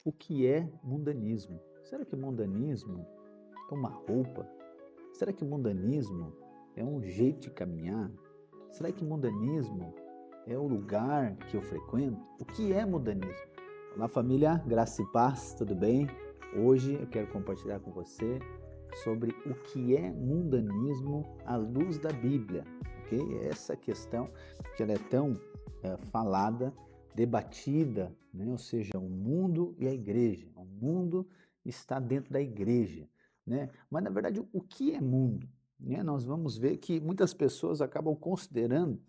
o que é mundanismo. Será que mundanismo é uma roupa? Será que mundanismo é um jeito de caminhar? Será que mundanismo é o lugar que eu frequento? O que é mundanismo? Olá família, graça e paz, tudo bem? Hoje eu quero compartilhar com você sobre o que é mundanismo à luz da Bíblia, ok? Essa questão que ela é tão falada, debatida, né? Ou seja, o mundo e a igreja. O mundo está dentro da igreja, né? Mas na verdade, o que é mundo? Né? Nós vamos ver que muitas pessoas acabam considerando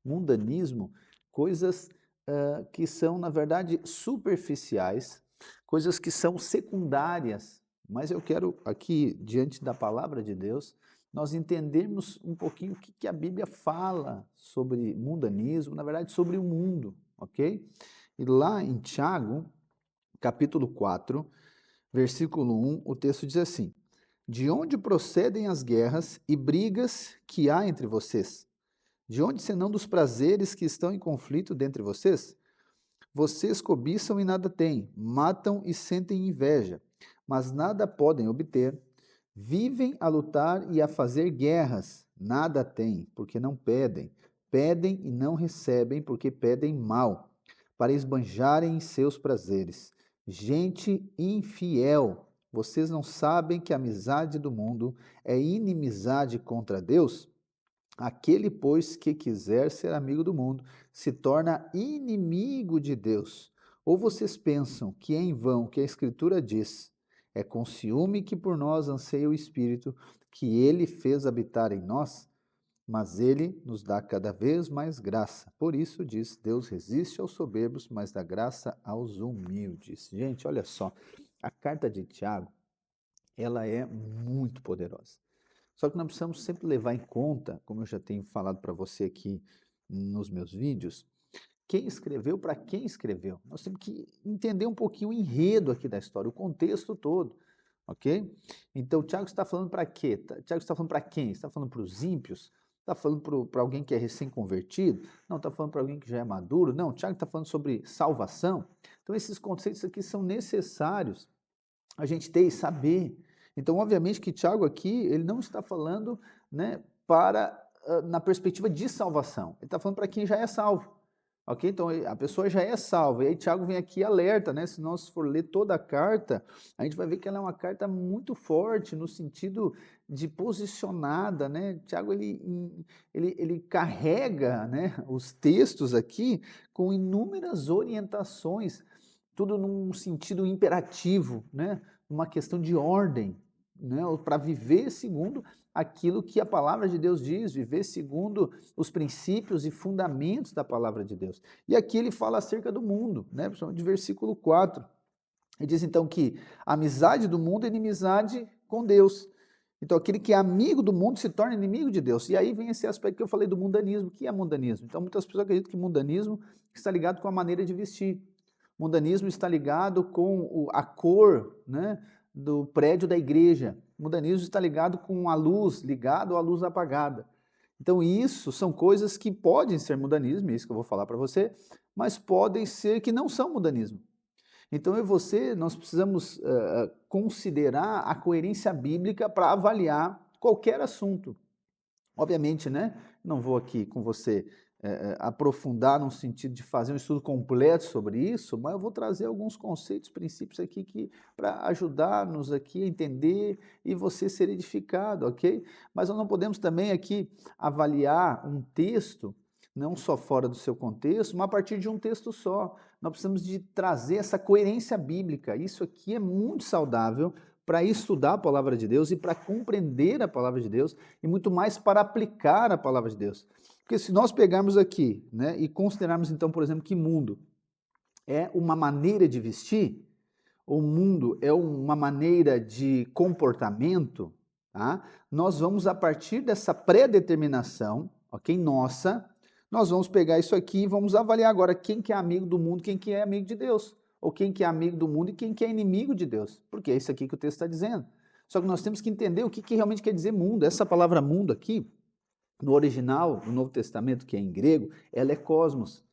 mundanismo coisas que são, na verdade, superficiais, coisas que são secundárias. Mas eu quero aqui, diante da palavra de Deus, nós entendermos um pouquinho o que a Bíblia fala sobre mundanismo, na verdade, sobre o mundo, ok? E lá em Tiago, capítulo 4, versículo 1, o texto diz assim: De onde procedem as guerras e brigas que há entre vocês? De onde senão dos prazeres que estão em conflito dentre vocês? Vocês cobiçam e nada têm, matam e sentem inveja, mas nada podem obter. Vivem a lutar e a fazer guerras, nada têm, porque não pedem. Pedem e não recebem, porque pedem mal, para esbanjarem em seus prazeres. Gente infiel, vocês não sabem que a amizade do mundo é inimizade contra Deus? Aquele, pois, que quiser ser amigo do mundo, se torna inimigo de Deus. Ou vocês pensam que é em vão que a Escritura diz: é com ciúme que por nós anseia o Espírito, que ele fez habitar em nós? Mas ele nos dá cada vez mais graça. Por isso diz: Deus resiste aos soberbos, mas dá graça aos humildes. Gente, olha só, a carta de Tiago, ela é muito poderosa. Só que nós precisamos sempre levar em conta, como eu já tenho falado para você aqui nos meus vídeos, quem escreveu, para quem escreveu. Nós temos que entender um pouquinho o enredo aqui da história, o contexto todo, ok? Então, Tiago está falando para quê? Tiago está falando para quem? Está falando para os ímpios? Está falando para alguém que é recém-convertido? Não, está falando para alguém que já é maduro? Não, Tiago está falando sobre salvação. Então, esses conceitos aqui são necessários a gente ter e saber. Então, obviamente que Tiago aqui, ele não está falando, né, na perspectiva de salvação. Ele está falando para quem já é salvo. Ok? Então, a pessoa já é salva. E aí Tiago vem aqui e alerta, né? Se nós for ler toda a carta, a gente vai ver que ela é uma carta muito forte no sentido de posicionada, né? Tiago, ele carrega, né, os textos aqui com inúmeras orientações, tudo num sentido imperativo, né? Uma questão de ordem, né? Para viver segundo aquilo que a palavra de Deus diz, viver segundo os princípios e fundamentos da palavra de Deus. E aqui ele fala acerca do mundo, né? Principalmente de versículo 4. Ele diz então que a amizade do mundo é inimizade com Deus. Então aquele que é amigo do mundo se torna inimigo de Deus. E aí vem esse aspecto que eu falei do mundanismo. O que é mundanismo? Então muitas pessoas acreditam que mundanismo está ligado com a maneira de vestir. Mundanismo está ligado com a cor, né, do prédio da igreja. Mundanismo está ligado com a luz, ligado à luz apagada. Então isso são coisas que podem ser mundanismo, é isso que eu vou falar para você, mas podem ser que não são mundanismo. Então eu e você, nós precisamos considerar a coerência bíblica para avaliar qualquer assunto. Obviamente, né? Não vou aqui com você aprofundar no sentido de fazer um estudo completo sobre isso, mas eu vou trazer alguns conceitos, princípios aqui que para ajudar-nos aqui a entender e você ser edificado, ok? Mas nós não podemos também aqui avaliar um texto não só fora do seu contexto, mas a partir de um texto só. Nós precisamos de trazer essa coerência bíblica. Isso aqui é muito saudável para estudar a palavra de Deus e para compreender a palavra de Deus e muito mais para aplicar a palavra de Deus. Porque se nós pegarmos aqui, né, e considerarmos então, por exemplo, que mundo é uma maneira de vestir, o mundo é uma maneira de comportamento, tá? Nós vamos a partir dessa pré-determinação, ok, nossa, nós vamos pegar isso aqui e vamos avaliar agora quem que é amigo do mundo, quem que é amigo de Deus. Ou quem que é amigo do mundo e quem que é inimigo de Deus. Porque é isso aqui que o texto está dizendo. Só que nós temos que entender o que realmente quer dizer mundo. Essa palavra mundo aqui, no original, no Novo Testamento, que é em grego, ela é cosmos.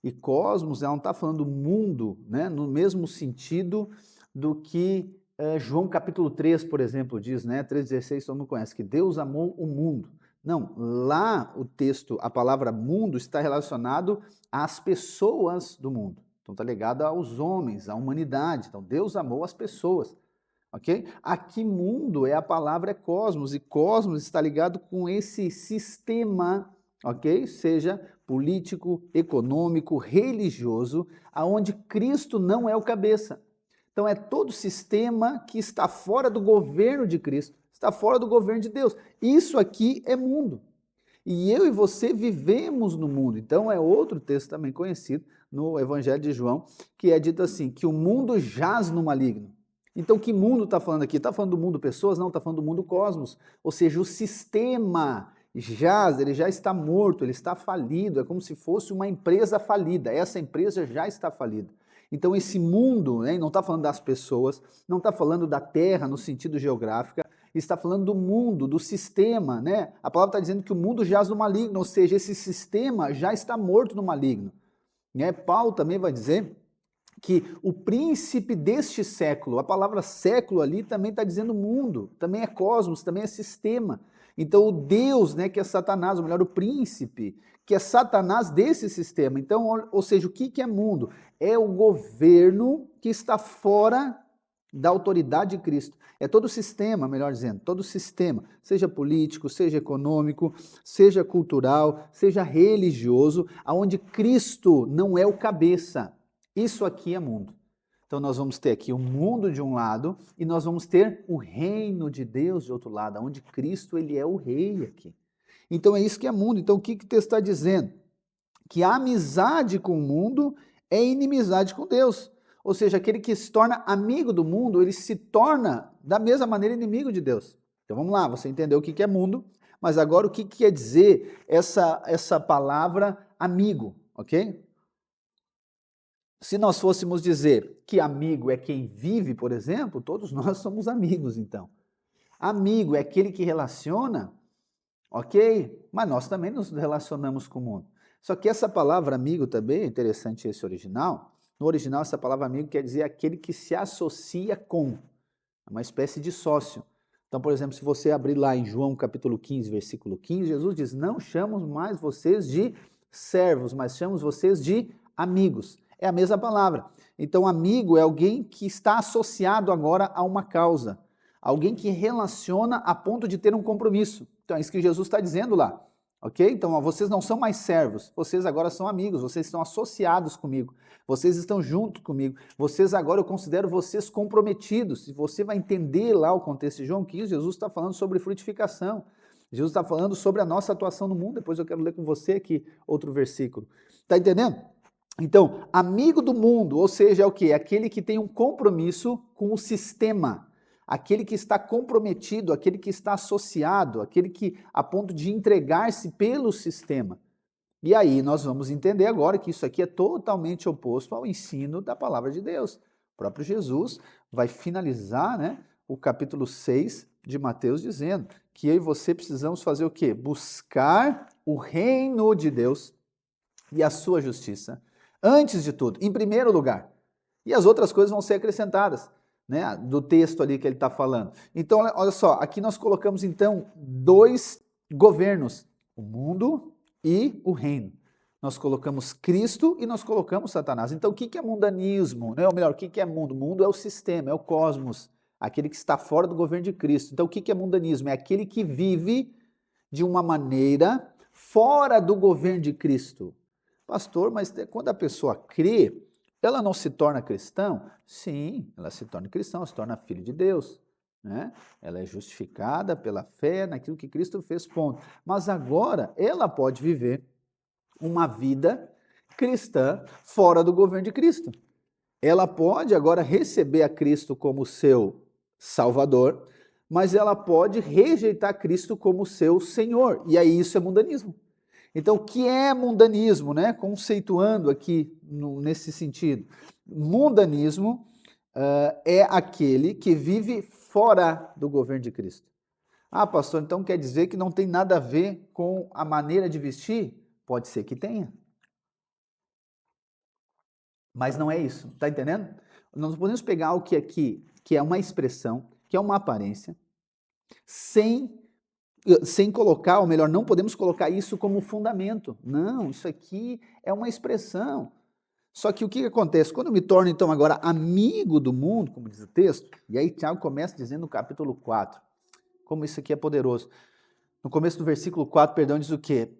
E cosmos, ela não está falando mundo, né, no mesmo sentido do que João capítulo 3, por exemplo, diz, né, 3,16, todo mundo conhece, que Deus amou o mundo. Não, lá o texto, a palavra mundo está relacionado às pessoas do mundo. Então está ligado aos homens, à humanidade. Então Deus amou as pessoas, ok? Aqui mundo é a palavra cosmos, e cosmos está ligado com esse sistema, ok? Seja político, econômico, religioso, aonde Cristo não é o cabeça. Então é todo sistema que está fora do governo de Cristo, está fora do governo de Deus. Isso aqui é mundo. E eu e você vivemos no mundo. Então é outro texto também conhecido no Evangelho de João, que é dito assim, que o mundo jaz no maligno. Então que mundo está falando aqui? Está falando do mundo pessoas? Não, está falando do mundo cosmos. Ou seja, o sistema jaz, ele já está morto, ele está falido, é como se fosse uma empresa falida. Essa empresa já está falida. Então esse mundo, né, não está falando das pessoas, não está falando da terra no sentido geográfico, está falando do mundo, do sistema, né? A palavra está dizendo que o mundo jaz no maligno, ou seja, esse sistema já está morto no maligno. Né? Paulo também vai dizer que o príncipe deste século, a palavra século ali também está dizendo mundo, também é cosmos, também é sistema. Então o Deus, né, que é Satanás, ou melhor, o príncipe, que é Satanás desse sistema. Então, ou seja, o que é mundo? É o governo que está fora da autoridade de Cristo. É todo o sistema, melhor dizendo, todo o sistema, seja político, seja econômico, seja cultural, seja religioso, aonde Cristo não é o cabeça. Isso aqui é mundo. Então nós vamos ter aqui o mundo de um lado e nós vamos ter o reino de Deus de outro lado, onde Cristo ele é o rei aqui. Então é isso que é mundo. Então o que o texto está dizendo? Que a amizade com o mundo é inimizade com Deus. Ou seja, aquele que se torna amigo do mundo, ele se torna da mesma maneira inimigo de Deus. Então vamos lá, você entendeu o que é mundo, mas agora o que quer dizer essa palavra amigo, ok? Se nós fôssemos dizer que amigo é quem vive, por exemplo, todos nós somos amigos, então. Amigo é aquele que relaciona, ok? Mas nós também nos relacionamos com o mundo. Só que essa palavra amigo também, é interessante esse original. No original, essa palavra amigo quer dizer aquele que se associa com, é uma espécie de sócio. Então, por exemplo, se você abrir lá em João capítulo 15, versículo 15, Jesus diz, não chamamos mais vocês de servos, mas chamamos vocês de amigos. É a mesma palavra. Então, amigo é alguém que está associado agora a uma causa. Alguém que relaciona a ponto de ter um compromisso. Então, é isso que Jesus está dizendo lá. Ok? Então, ó, vocês não são mais servos, vocês agora são amigos, vocês estão associados comigo, vocês estão junto comigo, vocês agora eu considero vocês comprometidos. E você vai entender lá o contexto de João 15, Jesus está falando sobre frutificação, Jesus está falando sobre a nossa atuação no mundo. Depois eu quero ler com você aqui outro versículo. Está entendendo? Então, amigo do mundo, ou seja, é o quê? Aquele que tem um compromisso com o sistema, aquele que está comprometido, aquele que está associado, aquele que a ponto de entregar-se pelo sistema. E aí nós vamos entender agora que isso aqui é totalmente oposto ao ensino da palavra de Deus. O próprio Jesus vai finalizar, né, o capítulo 6 de Mateus dizendo que eu e você precisamos fazer o quê? Buscar o reino de Deus e a sua justiça, antes de tudo, em primeiro lugar. E as outras coisas vão ser acrescentadas, né, do texto ali que ele está falando. Então, olha só, aqui nós colocamos então dois governos, o mundo e o reino. Nós colocamos Cristo e nós colocamos Satanás. Então, o que é mundanismo? Né? Ou melhor, o que é mundo? O mundo é o sistema, é o cosmos, aquele que está fora do governo de Cristo. Então, o que é mundanismo? É aquele que vive de uma maneira fora do governo de Cristo. Pastor, mas quando a pessoa crê, ela não se torna cristão? Sim, ela se torna cristão, se torna filho de Deus. Né? Ela é justificada pela fé naquilo que Cristo fez, ponto. Mas agora ela pode viver uma vida cristã fora do governo de Cristo. Ela pode agora receber a Cristo como seu Salvador, mas ela pode rejeitar Cristo como seu Senhor. E aí isso é mundanismo. Então, o que é mundanismo, né? Conceituando aqui nesse sentido. Mundanismo é aquele que vive fora do governo de Cristo. Ah, pastor, então quer dizer que não tem nada a ver com a maneira de vestir? Pode ser que tenha. Mas não é isso, tá entendendo? Nós não podemos pegar o que aqui, que é uma expressão, que é uma aparência, sem colocar, ou melhor, não podemos colocar isso como fundamento. Não, isso aqui é uma expressão. Só que o que acontece? Quando eu me torno, então, agora amigo do mundo, como diz o texto, e aí Tiago começa dizendo no capítulo 4, como isso aqui é poderoso. No começo do versículo 4, perdão, diz o quê?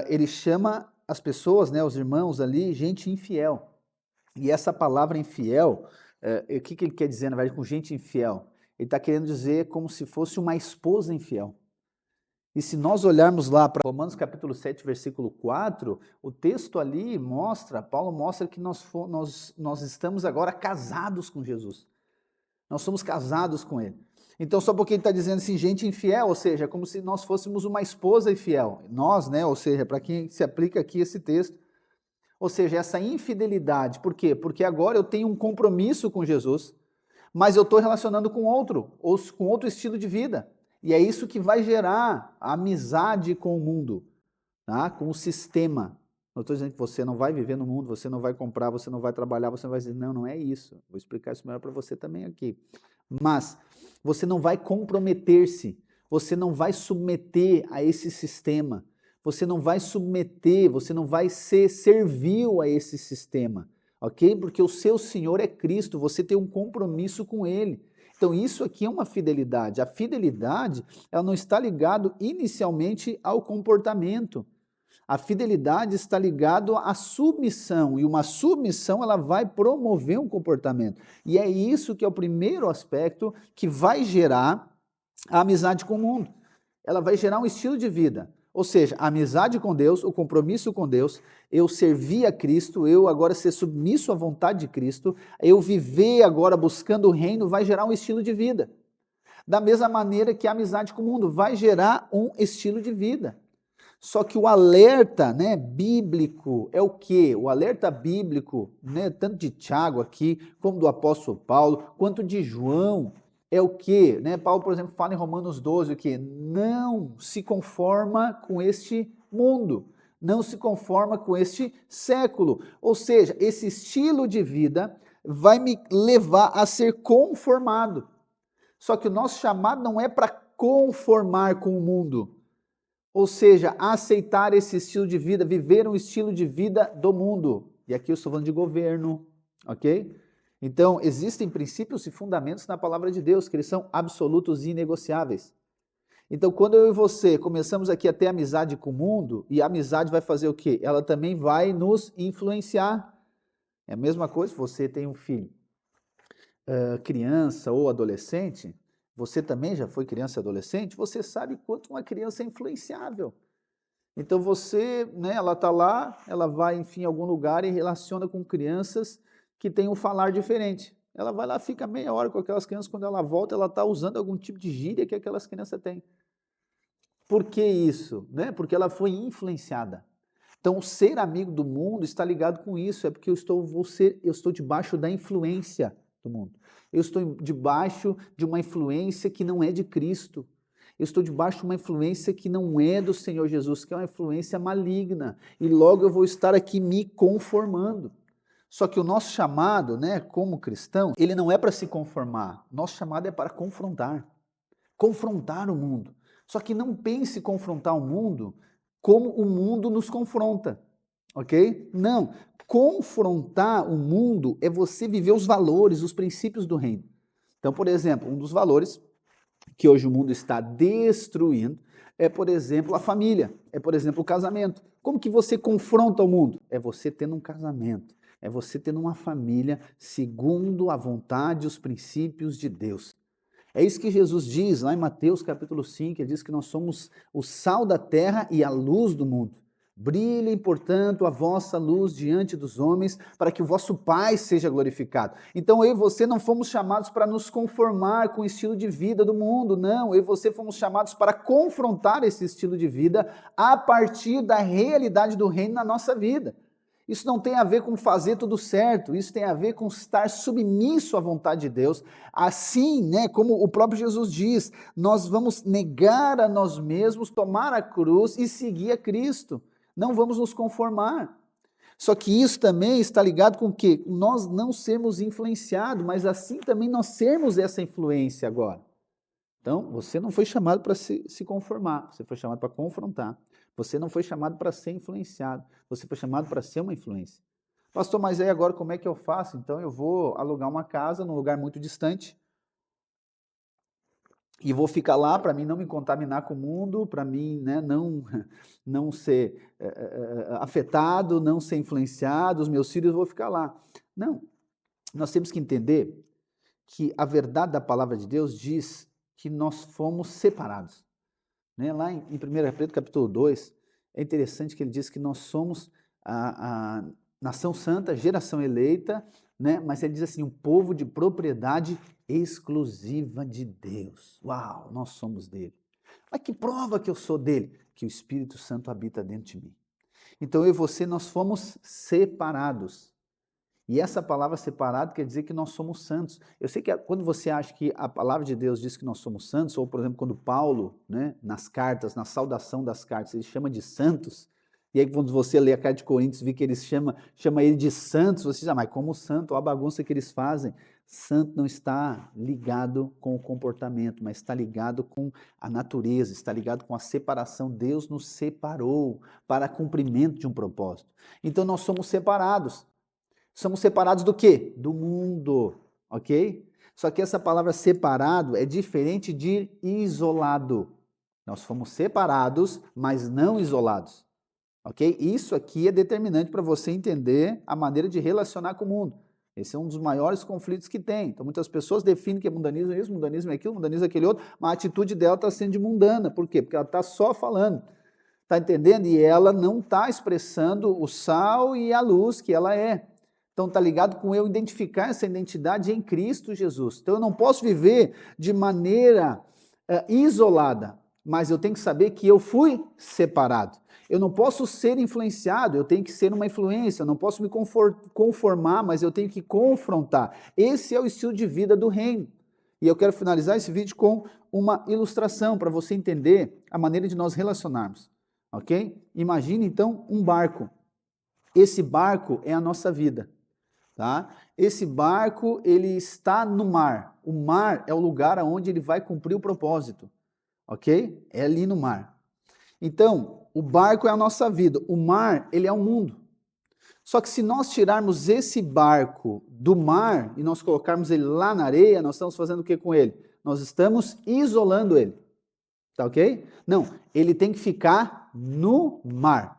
Ele chama as pessoas, né, os irmãos ali, gente infiel. E essa palavra infiel, o que ele quer dizer, na verdade, com gente infiel? Ele está querendo dizer como se fosse uma esposa infiel. E se nós olharmos lá para Romanos capítulo 7, versículo 4, o texto ali mostra, Paulo mostra que nós estamos agora casados com Jesus. Nós somos casados com ele. Então, só porque ele está dizendo assim, gente infiel, ou seja, como se nós fôssemos uma esposa infiel. Nós, né, ou seja, para quem se aplica aqui esse texto, ou seja, essa infidelidade. Por quê? Porque agora eu tenho um compromisso com Jesus, mas eu estou relacionando com outro, ou com outro estilo de vida. E é isso que vai gerar a amizade com o mundo, tá? Com o sistema. Não estou dizendo que você não vai viver no mundo, você não vai comprar, você não vai trabalhar, você não vai dizer, não, não é isso. Vou explicar isso melhor para você também aqui. Mas você não vai comprometer-se, você não vai submeter a esse sistema, você não vai submeter, você não vai ser servil a esse sistema, ok? Porque o seu Senhor é Cristo, você tem um compromisso com Ele. Então isso aqui é uma fidelidade. A fidelidade, ela não está ligada inicialmente ao comportamento. A fidelidade está ligada à submissão, e uma submissão ela vai promover um comportamento. E é isso que é o primeiro aspecto que vai gerar a amizade com o mundo. Ela vai gerar um estilo de vida. Ou seja, a amizade com Deus, o compromisso com Deus, eu servir a Cristo, eu agora ser submisso à vontade de Cristo, eu viver agora buscando o reino, vai gerar um estilo de vida. Da mesma maneira que a amizade com o mundo vai gerar um estilo de vida. Só que o alerta, né, bíblico é o quê? O alerta bíblico, né, tanto de Tiago aqui, como do apóstolo Paulo, quanto de João, é o quê? Né, Paulo, por exemplo, fala em Romanos 12 o quê? Não se conforma com este mundo, não se conforma com este século. Ou seja, esse estilo de vida vai me levar a ser conformado. Só que o nosso chamado não é para conformar com o mundo, ou seja, aceitar esse estilo de vida, viver um estilo de vida do mundo. E aqui eu estou falando de governo, ok? Então, existem princípios e fundamentos na palavra de Deus, que eles são absolutos e inegociáveis. Então, quando eu e você começamos aqui a ter amizade com o mundo, e a amizade vai fazer o quê? Ela também vai nos influenciar. É a mesma coisa se você tem um filho, criança ou adolescente. Você também já foi criança e adolescente, você sabe quanto uma criança é influenciável. Então você, né, ela está lá, ela vai, enfim, em algum lugar e relaciona com crianças que têm um falar diferente. Ela vai lá, fica meia hora com aquelas crianças, quando ela volta, ela está usando algum tipo de gíria que aquelas crianças têm. Por que isso? Né? Porque ela foi influenciada. Então, ser amigo do mundo está ligado com isso, é porque eu estou debaixo da influência do mundo. Eu estou debaixo de uma influência que não é de Cristo. Eu estou debaixo de uma influência que não é do Senhor Jesus, que é uma influência maligna. E logo eu vou estar aqui me conformando. Só que o nosso chamado, né, como cristão, ele não é para se conformar. Nosso chamado é para confrontar. Confrontar o mundo. Só que não pense confrontar o mundo como o mundo nos confronta, ok? Não. Confrontar o mundo é você viver os valores, os princípios do reino. Então, por exemplo, um dos valores que hoje o mundo está destruindo é, por exemplo, a família, é, por exemplo, o casamento. Como que você confronta o mundo? É você tendo um casamento, é você tendo uma família segundo a vontade e os princípios de Deus. É isso que Jesus diz lá em Mateus capítulo 5, ele diz que nós somos o sal da terra e a luz do mundo. Brilhem, portanto, a vossa luz diante dos homens, para que o vosso Pai seja glorificado. Então eu e você não fomos chamados para nos conformar com o estilo de vida do mundo, não. Eu e você fomos chamados para confrontar esse estilo de vida a partir da realidade do reino na nossa vida. Isso não tem a ver com fazer tudo certo, isso tem a ver com estar submisso à vontade de Deus. Assim, né, como o próprio Jesus diz, nós vamos negar a nós mesmos, tomar a cruz e seguir a Cristo. Não vamos nos conformar. Só que isso também está ligado com o quê? Nós não sermos influenciados, mas assim também nós sermos essa influência agora. Então, você não foi chamado para se conformar, você foi chamado para confrontar. Você não foi chamado para ser influenciado, você foi chamado para ser uma influência. Pastor, mas aí agora como é que eu faço? Então eu vou alugar uma casa num lugar muito distante e vou ficar lá para mim não me contaminar com o mundo, para mim, né, não ser afetado, não ser influenciado, os meus filhos vão ficar lá. Não, nós temos que entender que a verdade da palavra de Deus diz que nós fomos separados. Né? Lá em 1 Pedro capítulo 2, é interessante que ele diz que nós somos a nação santa, geração eleita, né? Mas ele diz assim, um povo de propriedade exclusiva de Deus. Uau, nós somos dele. Mas que prova que eu sou dele? Que o Espírito Santo habita dentro de mim. Então eu e você, nós fomos separados. E essa palavra separado quer dizer que nós somos santos. Eu sei que quando você acha que a palavra de Deus diz que nós somos santos, ou por exemplo, quando Paulo, né, nas cartas, na saudação das cartas, ele chama de santos, e aí quando você lê a carta de Coríntios, vê que ele chama ele de santos, você diz, mas como santo, olha a bagunça que eles fazem. Santo não está ligado com o comportamento, mas está ligado com a natureza, está ligado com a separação. Deus nos separou para cumprimento de um propósito. Então nós somos separados. Somos separados do quê? Do mundo, ok? Só que essa palavra separado é diferente de isolado. Nós fomos separados, mas não isolados, ok? Isso aqui é determinante para você entender a maneira de relacionar com o mundo. Esse é um dos maiores conflitos que tem. Então, muitas pessoas definem que é mundanismo isso, mundanismo é aquilo, mundanismo é aquele outro, mas a atitude dela está sendo de mundana. Por quê? Porque ela está só falando. Está entendendo? E ela não está expressando o sal e a luz que ela é. Então está ligado com eu identificar essa identidade em Cristo Jesus. Então eu não posso viver de maneira isolada, mas eu tenho que saber que eu fui separado. Eu não posso ser influenciado, eu tenho que ser uma influência, eu não posso me conformar, mas eu tenho que confrontar. Esse é o estilo de vida do reino. E eu quero finalizar esse vídeo com uma ilustração para você entender a maneira de nós relacionarmos, ok? Imagine então um barco. Esse barco é a nossa vida. Tá? Esse barco ele está no mar. O mar é o lugar onde ele vai cumprir o propósito, ok? É ali no mar. Então, o barco é a nossa vida. O mar ele é o mundo. Só que se nós tirarmos esse barco do mar e nós colocarmos ele lá na areia, nós estamos fazendo o que com ele? Nós estamos isolando ele. Tá ok? Não, ele tem que ficar no mar.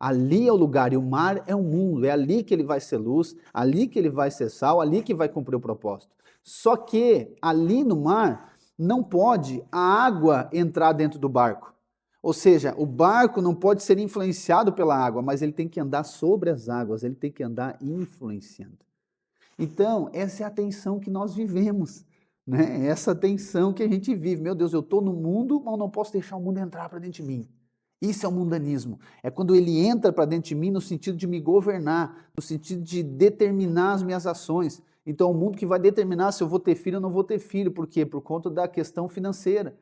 Ali é o lugar, e o mar é o mundo, é ali que ele vai ser luz, ali que ele vai ser sal, ali que vai cumprir o propósito. Só que ali no mar não pode a água entrar dentro do barco. Ou seja, o barco não pode ser influenciado pela água, mas ele tem que andar sobre as águas, ele tem que andar influenciando. Então, essa é a tensão que nós vivemos, né? Essa tensão que a gente vive. Meu Deus, eu estou no mundo, mas não posso deixar o mundo entrar para dentro de mim. Isso é o mundanismo. É quando ele entra para dentro de mim no sentido de me governar, no sentido de determinar as minhas ações. Então, é o mundo que vai determinar se eu vou ter filho ou não vou ter filho. Por quê? Por conta da questão financeira.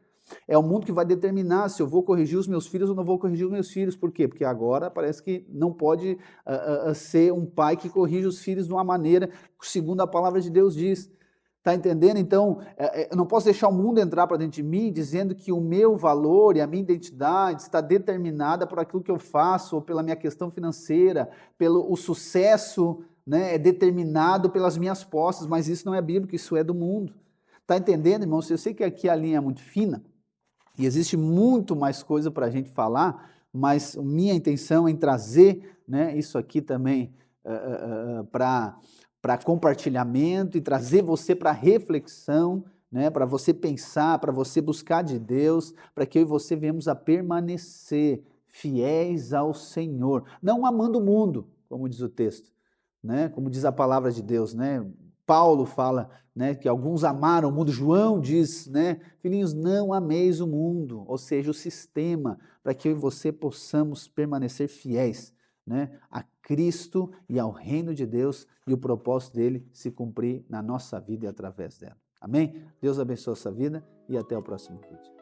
É o mundo que vai determinar se eu vou corrigir os meus filhos ou não vou corrigir os meus filhos. Por quê? Porque agora parece que não pode ser um pai que corrige os filhos de uma maneira segundo a palavra de Deus diz. Está entendendo? Então, eu não posso deixar o mundo entrar para dentro de mim dizendo que o meu valor e a minha identidade está determinada por aquilo que eu faço, ou pela minha questão financeira, pelo o sucesso, né, é determinado pelas minhas posses, mas isso não é bíblico, isso é do mundo. Está entendendo, irmãos? Eu sei que aqui a linha é muito fina, e existe muito mais coisa para a gente falar, mas minha intenção é trazer, né, isso aqui também para compartilhamento e trazer você para reflexão, né, para você pensar, para você buscar de Deus, para que eu e você venhamos a permanecer fiéis ao Senhor, não amando o mundo, como diz o texto, né, como diz a palavra de Deus, né? Paulo fala, né, que alguns amaram o mundo. João diz, né, filhinhos, não ameis o mundo, ou seja, o sistema, para que eu e você possamos permanecer fiéis, né, a Cristo e ao reino de Deus e o propósito dele se cumprir na nossa vida e através dela. Amém? Deus abençoe a sua vida e até o próximo vídeo.